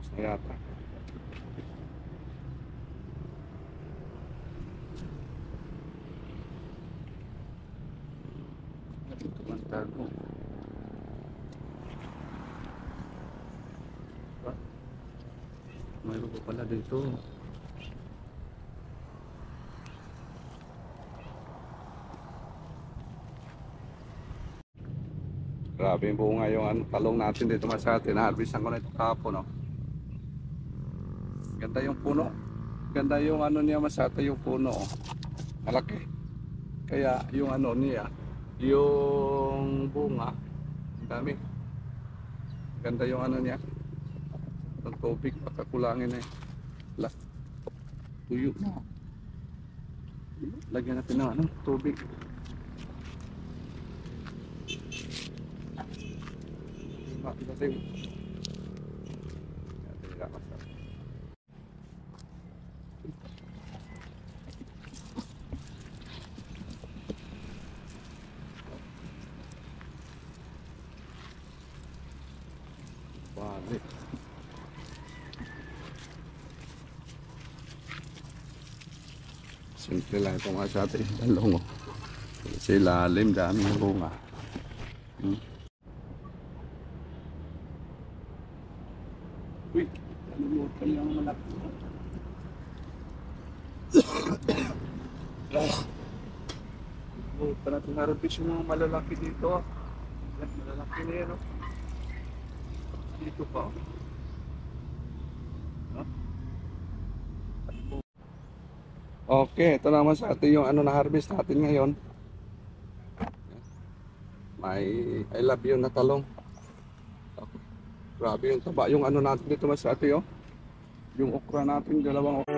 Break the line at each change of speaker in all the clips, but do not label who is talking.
Tapos na yata. Ito man tago. Mayroon pa pala dito. Grabe yung bunga yung talong natin dito Masate. Na-harvestan ko na ito kahapon, no? Ganda yung puno. Ganda yung ano niya Masate, yung puno, oh. Malaki. Kaya yung ano niya, yung bunga, ang dami. Ganda yung ano niya. Ang tubig, pagkakulangin eh. Wala. Tuyo na. Lagyan natin ng ano, tubig. Dating. Balik. Simple lang ito nga sa atin. Talong, oh. Sa ilalim, daming bunga. Uy, nalimutan yung malaki. Nalimutan natin harapis yung mga malalaki dito. Malalaki na yan, oh. Dito pa, oh. Okay, ito naman sa atin yung ano na harvest natin ngayon. May I love you na talong. Okay. Grabe yung taba yung ano natin dito mas ate, oh. Yung okra natin, dalawang okra.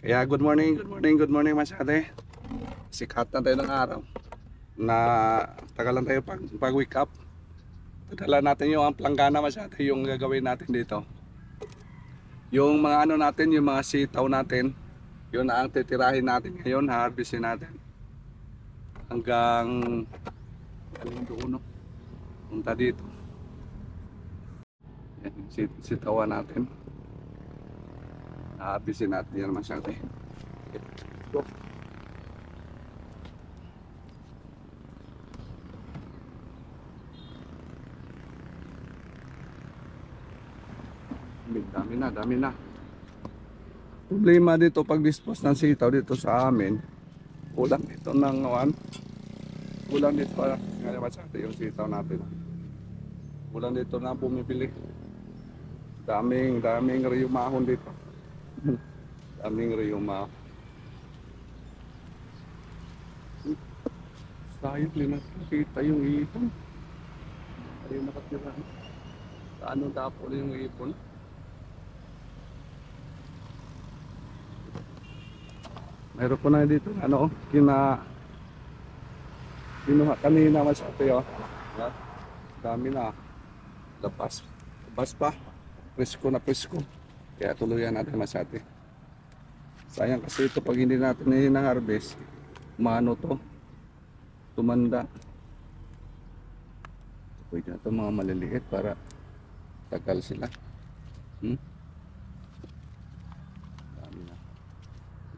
Kaya good morning mas ate. Sikat na tayo ng araw. Na tagalan tayo pag wake up. Dala natin yung planggana masyado yung gagawin natin dito. Yung mga ano natin, yung mga sitaw natin, yun na ang titirahin natin ngayon, harvestin natin. Hanggang doon, no? Punta dito. Yan, sitawan natin. Harvestin natin yan masyado. Go. Dami na. Problema dito pag dispose ng sitaw dito sa amin, kulang dito ng kulang dito pa ngayon sa atin yung sitaw natin. Kulang dito na bumibili. Daming riyumahon dito. Daming riyumahon. Sayang nakita yung ipon. Ayun nakatira. Sa ano dapo yung ipon? Meron ko na dito ano, kinuha kanina mas ate, oh. Dami na. Labas pa. Presko na presko. Kaya tuluyan natin mas ate. Sayang kasi ito pag hindi natin na-harvest, maano to, tumanda. Pwede na ito mga maliliit para tagal sila.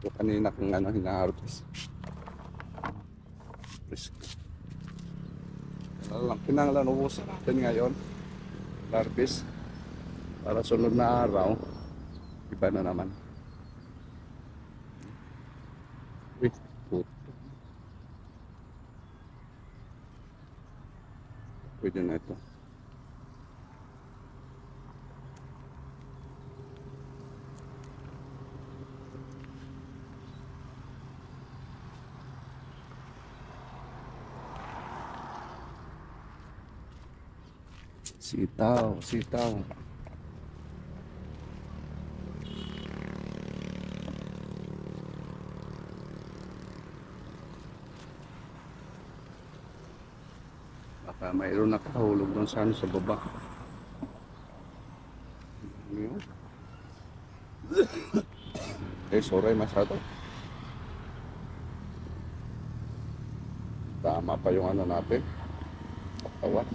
Ito kanina kung ano hina-harvest. Kinanglan ubusan natin ngayon. Harvest. Para sunod na araw, iba na naman. Wait, pwede na ito. Sitaw. Baka mayroon nakahulog doon sa baba. Sorry masyado. Tama pa yung ano natin. Katawan.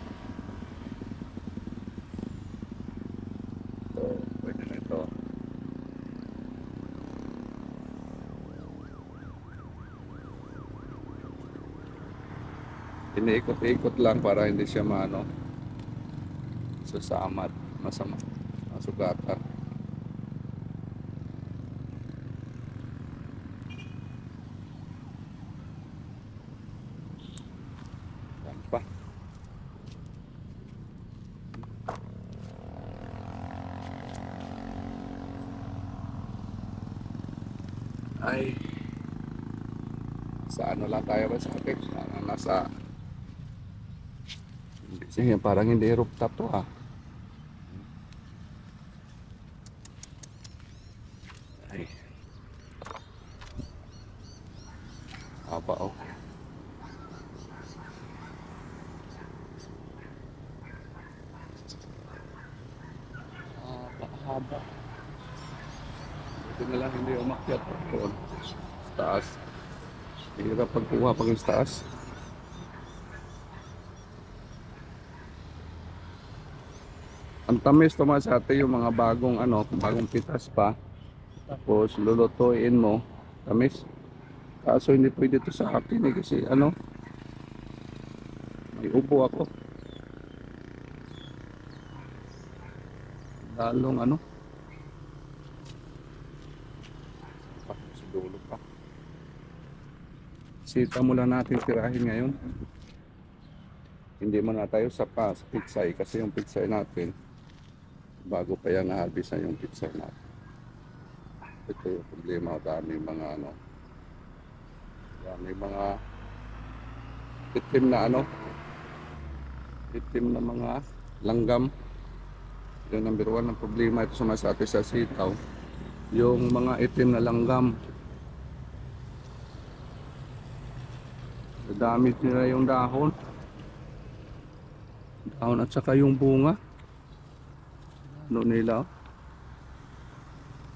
Ito, pwede na ito. Iniikot-ikot lang para hindi siya maano, susamad, masama, masugatan. Yan pa. Ay, sa ano lang tayo ba sa atin? Nasa, sige, parang hindi rooftop to ah. Ay, haba oh. Haba. Ito na lang hindi umakyat doon. Sa taas. Hirap pagkuha pag sa taas. Ang tamis to mga sa atin yung mga bagong ano, bagong pitas pa. Tapos lulutuin mo, tamis. Kaso hindi pwede to sa akin eh kasi ano, may ubo ako. Lalong ano. Sa dulo pa. Sita mula natin tirahin ngayon. Hindi muna tayo sa pitsay kasi yung pitsay natin bago pa yan na-harvest yung pitsay natin. Ito yung problema, dami mga ano, dami mga itim na ano, itim na mga langgam. Yung number one ng problema ito sa atin sa sitaw, yung mga itim na langgam. Damit nila yung dahon at saka yung bunga ano nila.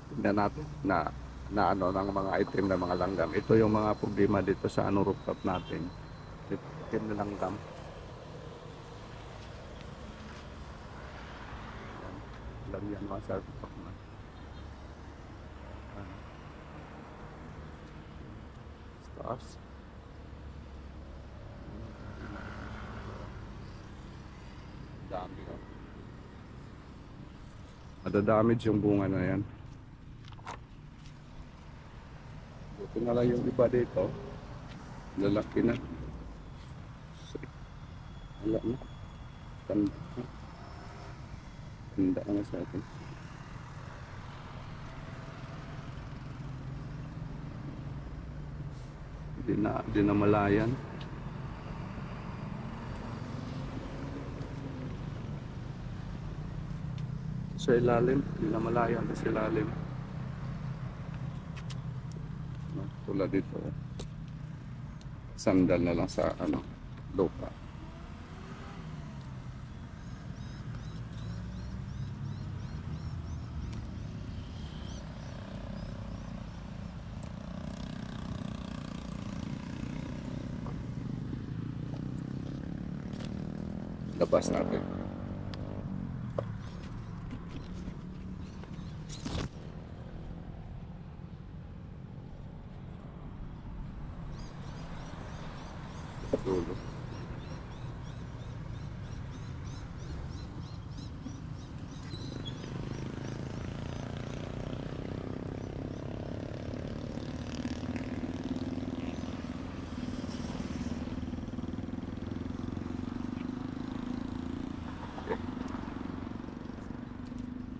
Tingnan natin na ano ng mga item na mga langgam. Ito yung mga problema dito sa ano rooftop natin. Itim na langgam. Lang yan mga sa rooftop na. Stars. Dami no. Madadamage yung bunga na yan. Buti na lang yung iba dito. Lalaki na. Wala na. Tanda na. Tanda na sa atin. Di na malayan. Sa ilalim, di na malayan sa ilalim. Tulad dito. Sandal na lang sa ano, lupa. Labas natin. Dulo.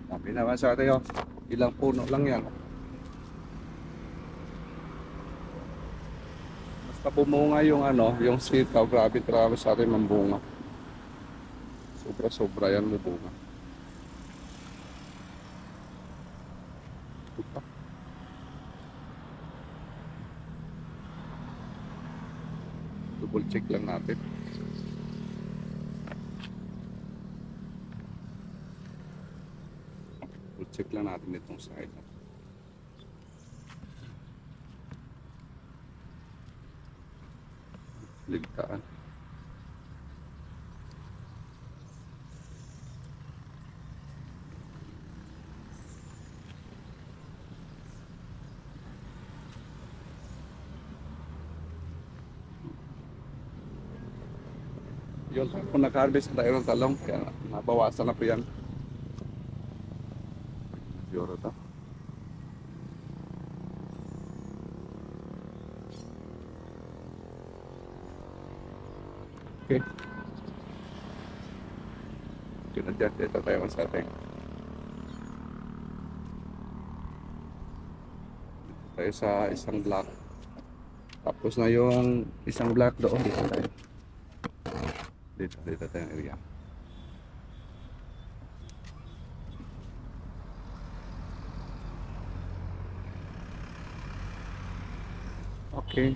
Sabi naman sa atin, oh, ilang puno lang yan. Basta bumunga yung ano, yung sitaw, grabe sa atin mambunga. Sobra yan mabunga. Ito. Double check lang natin. Double check lang natin itong side. Ligtaan. Yun, kung nag-harvest na tayo ng talong, kaya nabawasan na po yan. Siguro to. Okay. Dyan, dito tayo sa ating. Tayo sa isang block. Tapos na yung isang block doon. Dito tayo. Dito tayo area. Okay.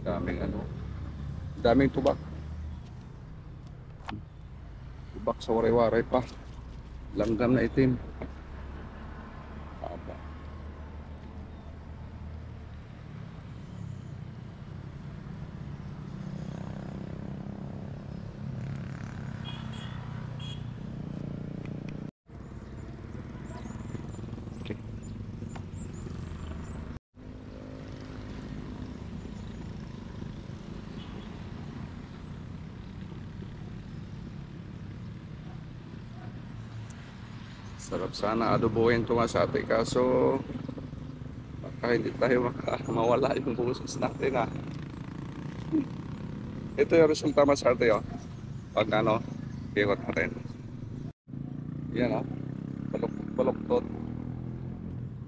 Daming ano. Daming tubak. Tubak sa waray-waray pa. Langgam na itim. Aba. Okay. Sarap sana adobohin ito nga sa atin, kaso baka hindi tayo mawala yung boses natin ha. Ito yung resulta mas arte oh. Pag ano, ikot natin. Yan oh. Balok-baloktot.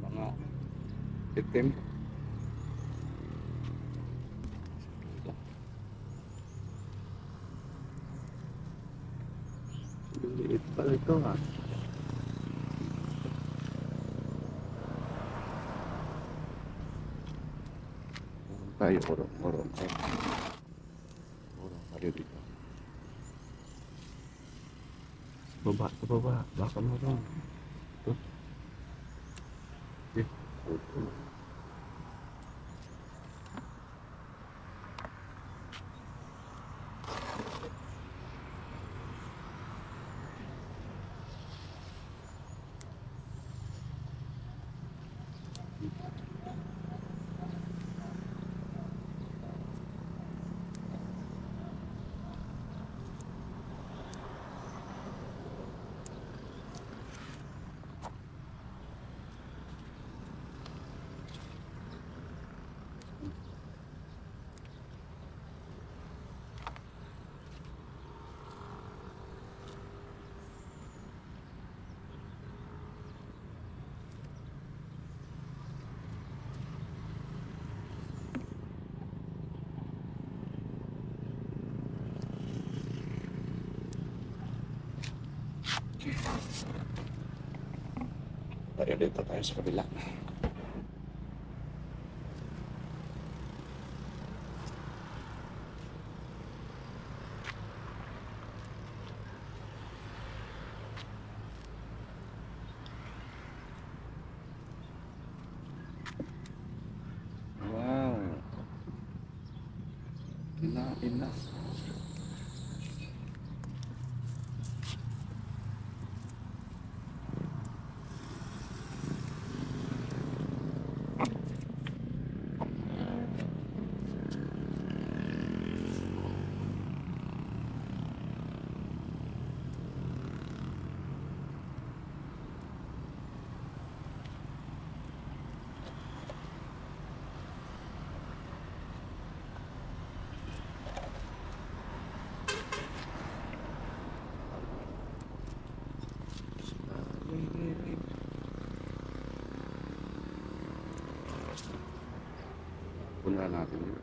Mga itim. Liit pala ito ha. Tayo, orong tayo dito. Sa baba, baka morong. Ito. Okay. Tayo dito tayo sa kabila. Wow. Kinain na. Punta natin yun.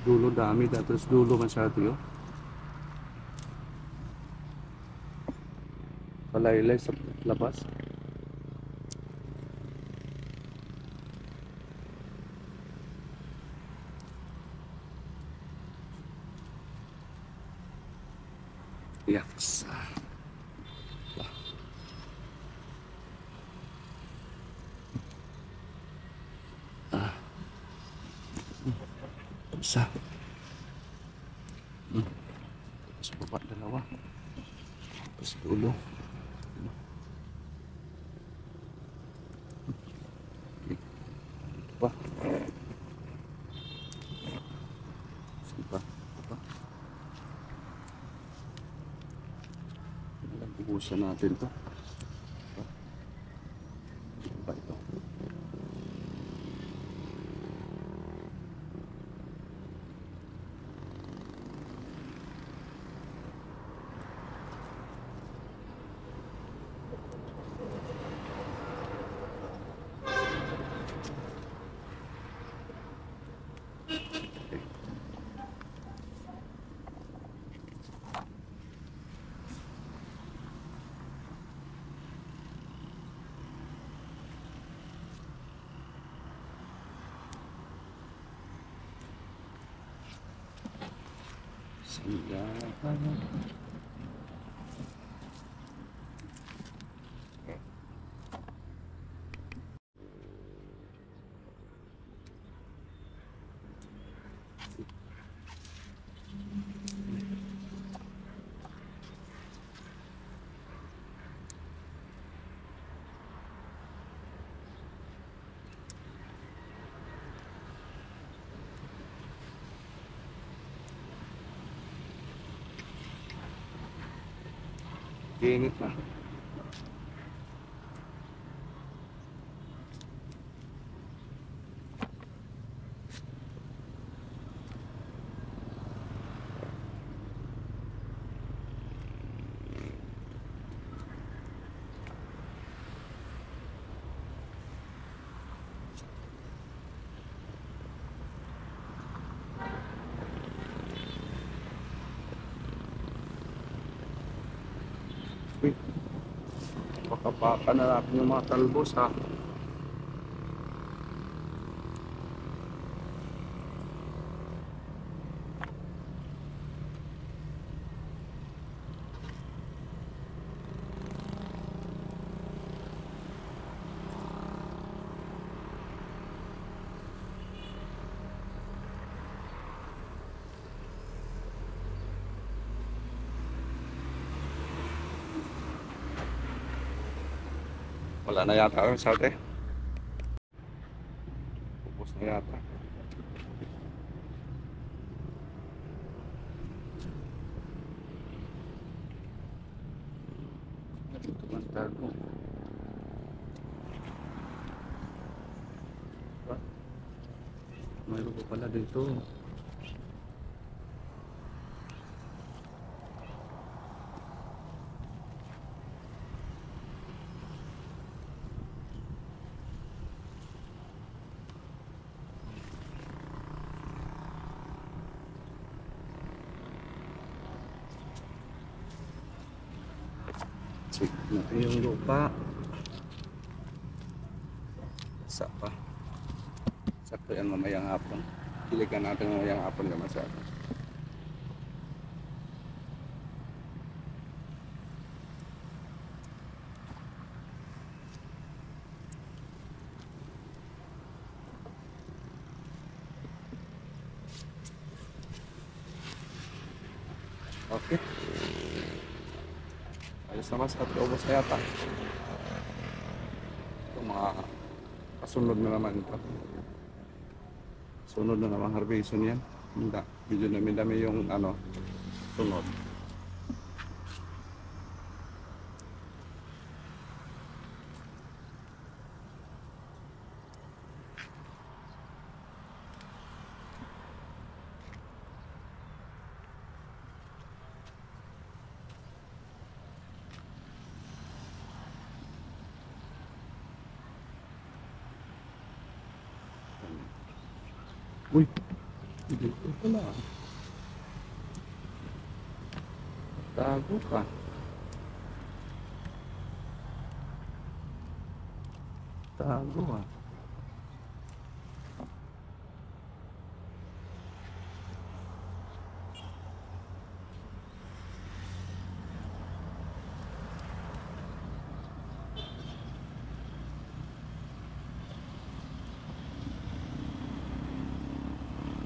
Dulo dami, tapos dulo masyado yun. Nakalaylay sa labas. Yaks. Isa. Tapos baba dalawa. Tapos dulo. Ito pa. Ito pa. Ito pa. Ubusan natin to. Ito pa ito. Init na. Uy, pakapaka na natin yung mga talbos ha. Wala na yata ang sate. Pupus na yata. Ito ang tago. Mayroon pa pala dito. Check natin yung lupa. Sa pa. Sakto yan mamayang hapon. Kiligan natin mamayang hapon na masyado. Okay. Ayos naman sa ubos na yata. Ito mga kasunod na naman ito. Sunod na naman harvestion yan. Hindi. Medyo dami-dami yung ano, sunod. Uy, dito pala. Tago ka. Tago ah.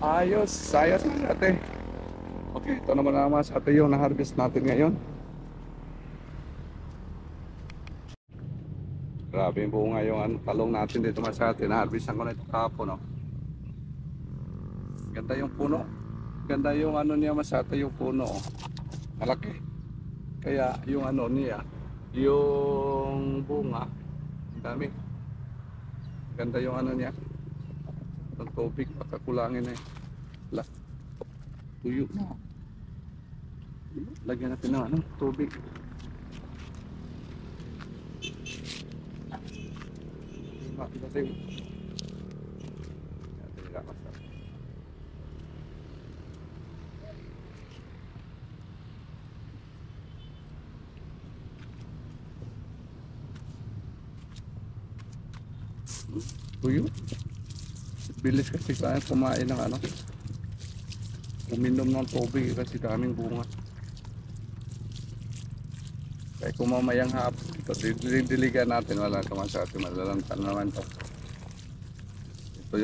Ayos, ayos na ate. Okay, ito naman naman sa ate yung na-harvest natin ngayon. Grabe yung bunga yung talong natin dito mas ate. Na-harvestan ko na ito kahapon, no? Ganda yung puno. Ganda yung ano niya mas ate, yung puno. Oh. Malaki. Kaya yung ano niya, yung bunga, ang dami. Ganda yung ano niya. Ang tubig, pagkakulangin eh. La, tuyo na. Lagyan natin ng ano, tubig. Dating. Tuyo. Bilis kasi kaya kumain ng ano. Uminom ng tubig kasi daming bunga. Kaya kung mamayang hapon ito, diligan natin, wala naman sa atin, malalantan naman ito. Ito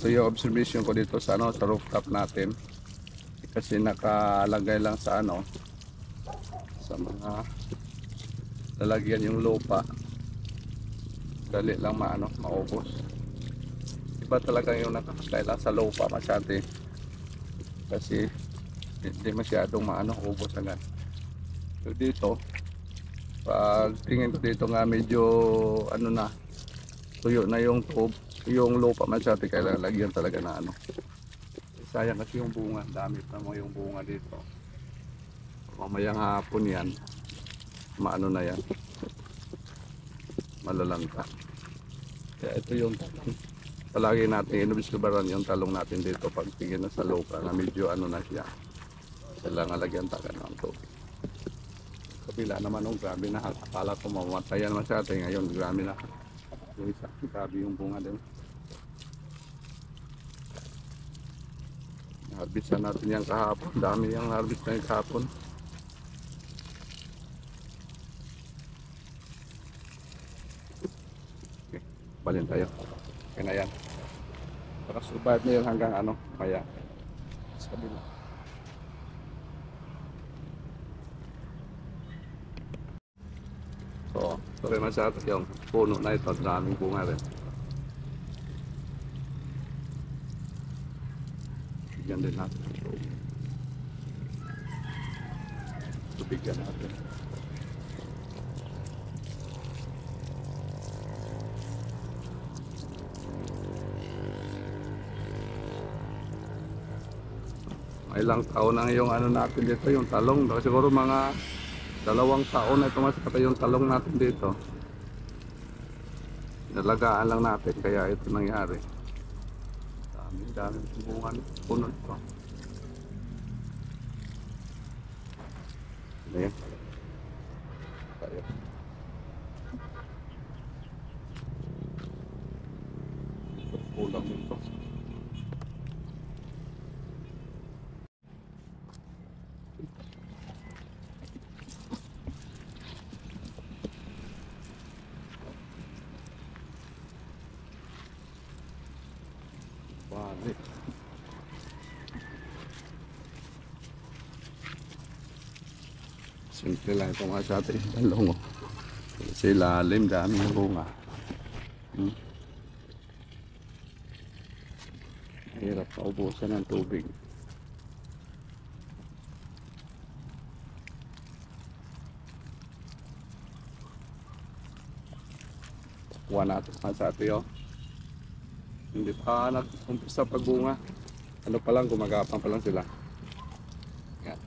yung observation ko dito sa ano, sa rooftop natin. Kasi nakalagay lang sa ano, sa mga lalagyan yung lupa. Dali lang maubos. Iba talaga yung nakalagay lang sa lupa masyati. Kasi hindi masyadong ubos agad. So dito, pag tingin ko dito nga medyo ano na, tuyo na yung lupa masyati, kailangan lagyan talaga na ano. Sayang kasi yung bunga, dami pa mo yung bunga dito. Mamayang hapon yan, na yan, malalangka. Kaya ito yung talong. Palagi natin inubiskubaran yung talong natin dito pag tingin na sa lupa na medyo ano na siya. Kailangan lagyan taga ng tubig. Kabila naman grabe na, akala ko mamatayan naman siya atin, ngayon grabe na. Yung isa, grabe yung bunga din. Harvestan natin yan kahapon, dami yung harvest na yung kahapon. Okay, balin tayo. Okay na yan. Para survive na yan hanggang ano, maya. Sa kabila. So, sorry na siya, yung puno na ito, daming bunga rin. Bigyan din natin. So, bigyan natin. May ilang taon na yung ano natin dito, yung talong. Siguro mga 2 taon na ito mas yung talong natin dito. Nalagaan lang natin, kaya ito nangyari. Daming bunga puno ito. Ayan. Tayo. Kulang nito. Balik. Simple lang ito mga sa atin. Talong. Sa ilalim, daming bunga. Hirap paubusan ng tubig. Kuha natin sa atin, oh. Hindi pa nag-umpisa pagbunga. Ano pa lang, gumagapang pa lang sila. Yan.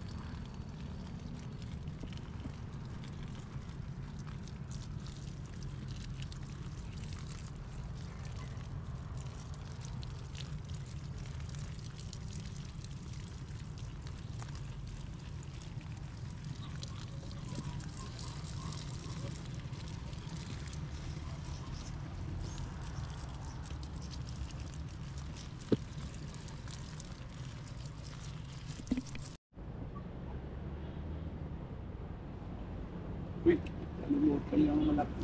Uy, nalimutan yung malaki.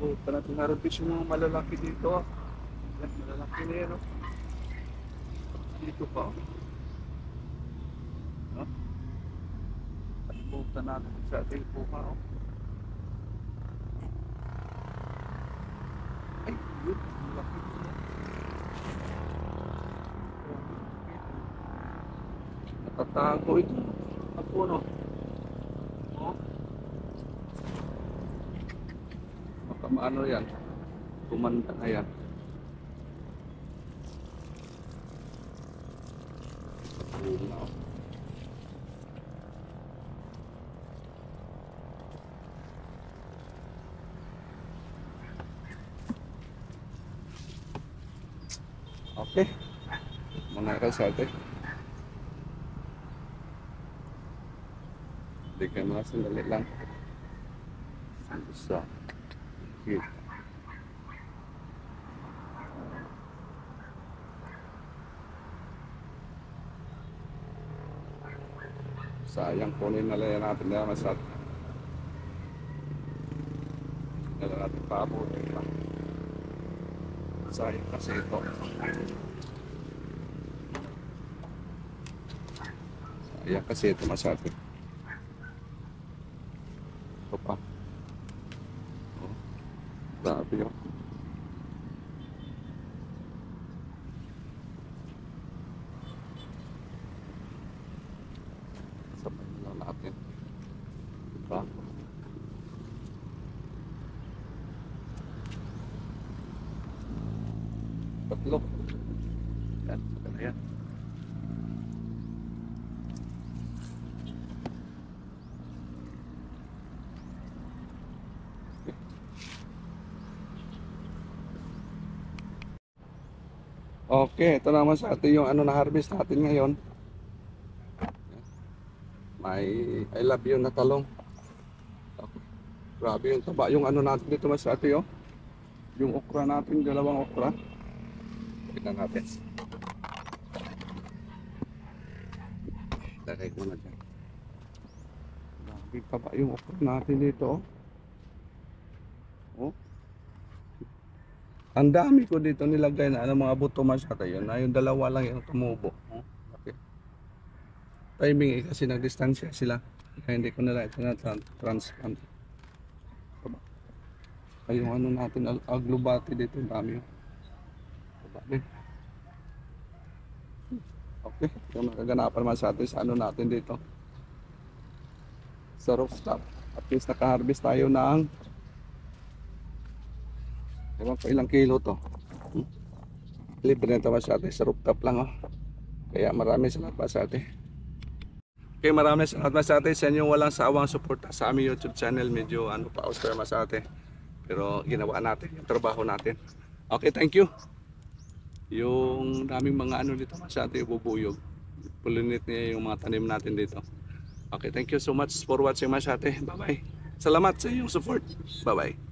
Nalimutan natin harapis yung mga malalaki dito. Yan, malalaki na yan. Dito pa. No? Nalimutan natin sa ating puka. Ay, yun. Malaki din yan. Natatago ito. Ako, no? Oh. Baka maano yan. Kumanda na yan. No. Okay. Muna ka sa atin. Hindi ka mga sandali lang. Isa. Okay. Sayang kunin na lang natin na masat. Nala natin pabuti pa. Sayang kasi ito. Sayang kasi ito masat. Ito pa. Oh, grabe yun. Sabay lang natin. Diba? Tatlo. Yan, maganda yan. Okay, ito naman sa atin yung ano na harvest natin ngayon. May I love you na talong. Okay. Grabe yung taba. Yung ano natin dito mas sa atin, oh. Yung okra natin, dalawang okra. Tignan natin. Lagay ko na dyan. Grabe taba yung okra natin dito, oh. Oh. Ang dami ko dito nilagay na ano, mga buto masyata yun. Na yung dalawa lang yung tumubo. Oh. Okay. Timing eh, kasi nagdistansya sila. Kaya hindi ko nila ito na transplant. Ay yung ano natin, aglubati dito, dami yun. Okay, yung nakaganapan naman sa atin sa ano natin dito. Sa rooftop. At least naka-harvest tayo ng ewan ko ilang kilo to. Libre na ito sa atin sa rooftop lang, oh. Kaya maraming salamat pa sa atin. Okay, maraming salamat sa atin sa inyong walang sawang suporta sa aming YouTube channel. Medyo ano pa austere sa atin. Pero ginawa natin yung trabaho natin. Okay, thank you. Yung daming mga ano dito sa atin bubuyog. Pulinit niya yung mga tanim natin dito. Okay, thank you so much for watching Masate. Bye bye. Salamat sa iyong support. Bye bye.